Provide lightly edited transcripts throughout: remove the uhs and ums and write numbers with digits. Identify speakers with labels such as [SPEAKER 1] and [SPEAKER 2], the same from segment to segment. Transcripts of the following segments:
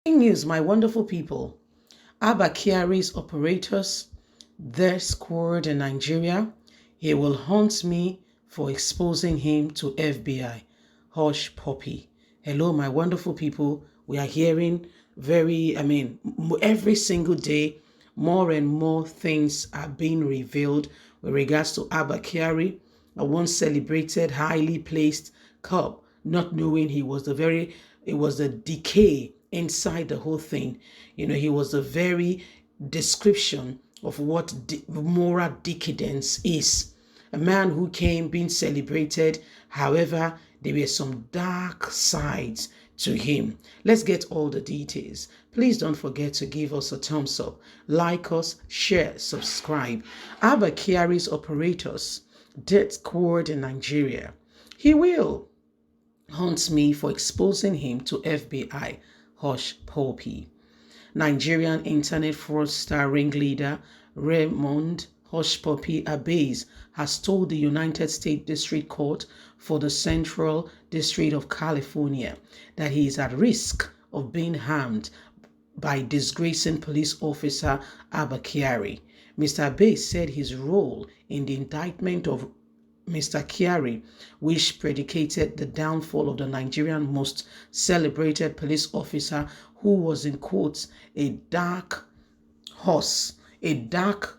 [SPEAKER 1] News, my wonderful people. Abba Kyari's operators, their squad in Nigeria. He will haunt me for exposing him to FBI. Hushpuppi. Hello, my wonderful people. We are hearing every single day, more and more things are being revealed with regards to Abba Kyari, a once celebrated, highly placed cop, not knowing it was the decay inside the whole thing. He was a very description of what moral decadence is. A man who came being celebrated, however, there were some dark sides to him. Let's get all the details. Please don't forget to give us a thumbs up, like us, share, subscribe. Abba Kyari's operators, death squad in Nigeria. He will haunt me for exposing him to FBI. Hushpuppi. Nigerian internet fraudster ringleader Raymond Hushpuppi Abba has told the United States District Court for the Central District of California that he is at risk of being harmed by disgracing police officer Abba Kyari. Mr. Abba said his role in the indictment of Mr. Kyari, which predicated the downfall of the Nigerian most celebrated police officer who was in quotes a dark horse, a dark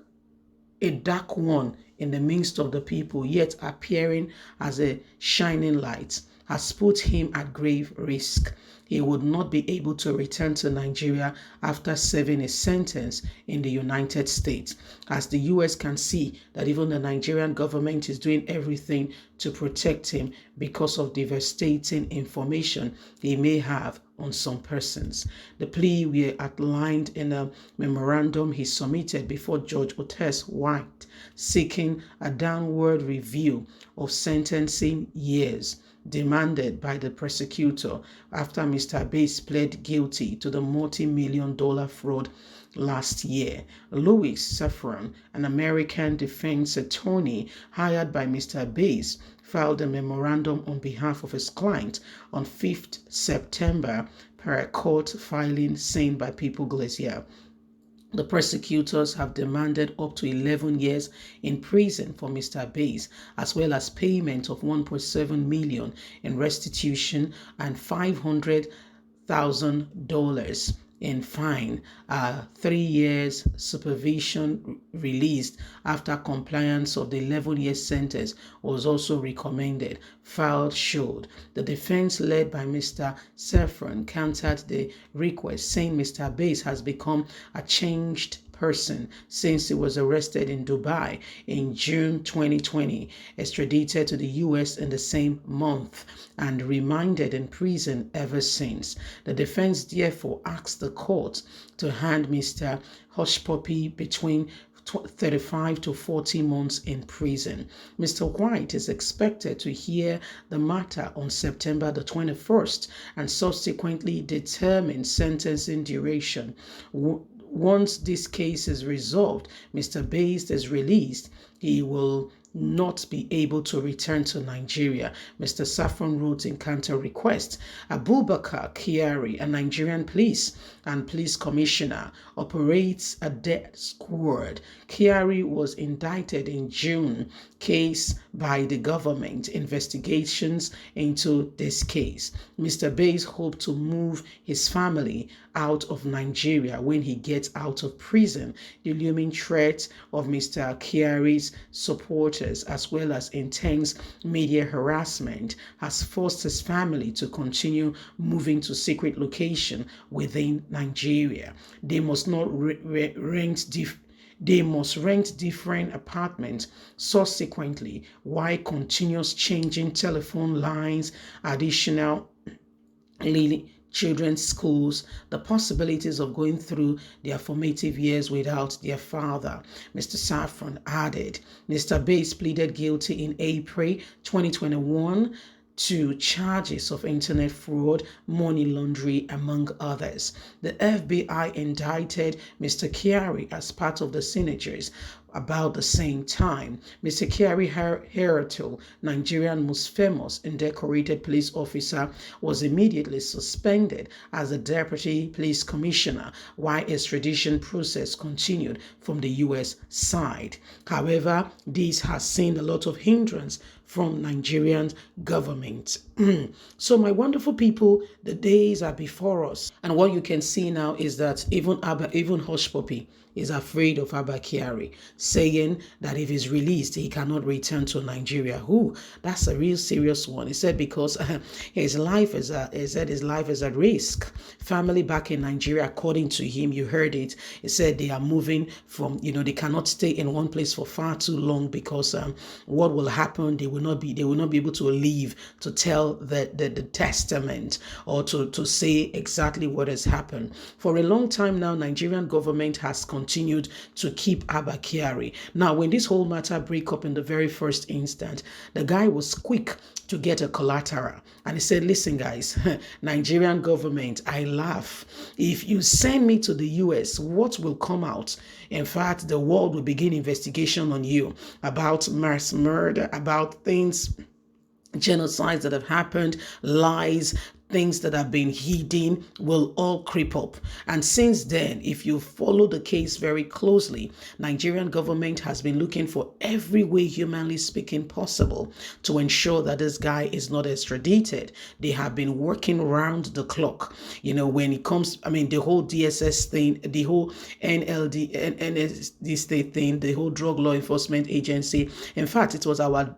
[SPEAKER 1] one in the midst of the people, yet appearing as a shining light, has put him at grave risk. He would not be able to return to Nigeria after serving a sentence in the United States. As the US can see that even the Nigerian government is doing everything to protect him because of devastating information he may have on some persons. The plea were outlined in a memorandum he submitted before Judge Otis White, seeking a downward review of sentencing years demanded by the prosecutor after Mr. Bass pled guilty to the multi-million-dollar fraud last year. Louis Saffron, an American defense attorney hired by Mr. Bass, filed a memorandum on behalf of his client on 5th September per a court filing sent by People Glacier. The prosecutors have demanded up to 11 years in prison for Mr. Bass, as well as payment of $1.7 million in restitution and $500,000 in fine. 3 years supervision released after compliance of the 11-year sentence was also recommended, filed showed. The defense led by Mr. Saffron countered the request, saying Mr. Bass has become a changed person since he was arrested in Dubai in June 2020, extradited to the US in the same month, and remanded in prison ever since. The defense therefore asked the court to hand Mr. Hushpuppi between 35 to 40 months in prison. Mr. White is expected to hear the matter on September the 21st and subsequently determine sentencing duration. Once this case is resolved, Mr. Bass is released, he will not be able to return to Nigeria. Mr. Saffron wrote in counter request. Abubakar Kyari, a Nigerian police and police commissioner, operates a death squad. Kyari was indicted in June case by the government. Investigations into this case. Mr. Bass hoped to move his family out of Nigeria when he gets out of prison. The looming threat of Mr. Kyari's supporters, as well as intense media harassment, has forced his family to continue moving to secret location within Nigeria. They must not rent different apartments subsequently, while continuous changing telephone lines, additional children's schools, the possibilities of going through their formative years without their father. Mr. Saffron added. Mr. Bass pleaded guilty in April 2021 to charges of internet fraud, money laundering, among others. The FBI indicted Mr. Kyari as part of the signatures about the same time. Mr. Kyari Herato, Nigerian most famous and decorated police officer, was immediately suspended as the deputy police commissioner while extradition process continued from the U.S. side. However, this has seen a lot of hindrance from Nigerian government. So my wonderful people, the days are before us. And what you can see now is that even Hushpuppi is afraid of Abba Kyari, saying that if he's released, he cannot return to Nigeria. Who? That's a real serious one. He said because his life is at risk. Family back in Nigeria, according to him, you heard it. He said they are moving from, they cannot stay in one place for far too long because what will happen? They will not be able to leave to tell the testament or to say exactly what has happened. For a long time now, Nigerian government has continued to keep Abba Kyari. Now, when this whole matter break up in the very first instant, the guy was quick to get a collateral. And he said, listen, guys, Nigerian government, I laugh. If you send me to the US, what will come out? In fact, the world will begin investigation on you about mass murder, about things, genocides that have happened, lies, things that have been hidden will all creep up. And since then, if you follow the case very closely, Nigerian government has been looking for every way humanly speaking possible to ensure that this guy is not extradited. They have been working round the clock. When it comes, the whole DSS thing, the whole NSD state thing, the whole Drug Law Enforcement Agency. In fact, it was our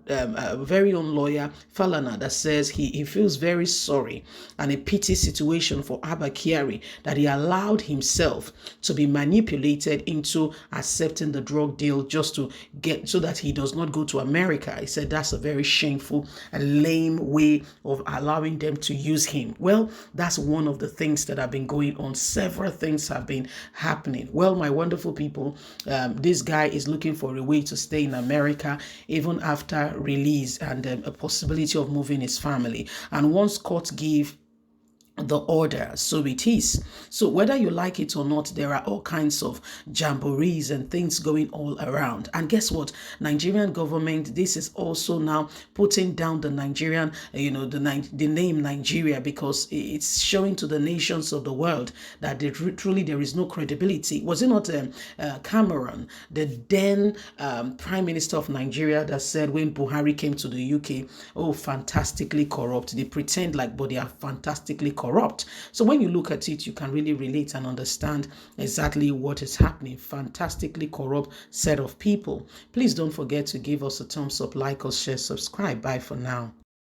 [SPEAKER 1] very own lawyer, Falana, that says he feels very sorry and a pity situation for Abba Kyari that he allowed himself to be manipulated into accepting the drug deal just to get so that he does not go to America. He said that's a very shameful and lame way of allowing them to use him. Well, that's one of the things that have been going on. Several things have been happening. Well, my wonderful people, this guy is looking for a way to stay in America even after release and a possibility of moving his family. And once court give the order, so it is. So whether you like it or not, there are all kinds of jamborees and things going all around. And guess what? Nigerian government, this is also now putting down the Nigerian, the name Nigeria, because it's showing to the nations of the world that truly there is no credibility. Was it not Cameron, the then Prime Minister of Nigeria, that said when Buhari came to the UK, oh, fantastically corrupt. They pretend like, but they are fantastically corrupt. So when you look at it, you can really relate and understand exactly what is happening. Fantastically corrupt set of people. Please don't forget to give us a thumbs up, like us, share, subscribe. Bye for now.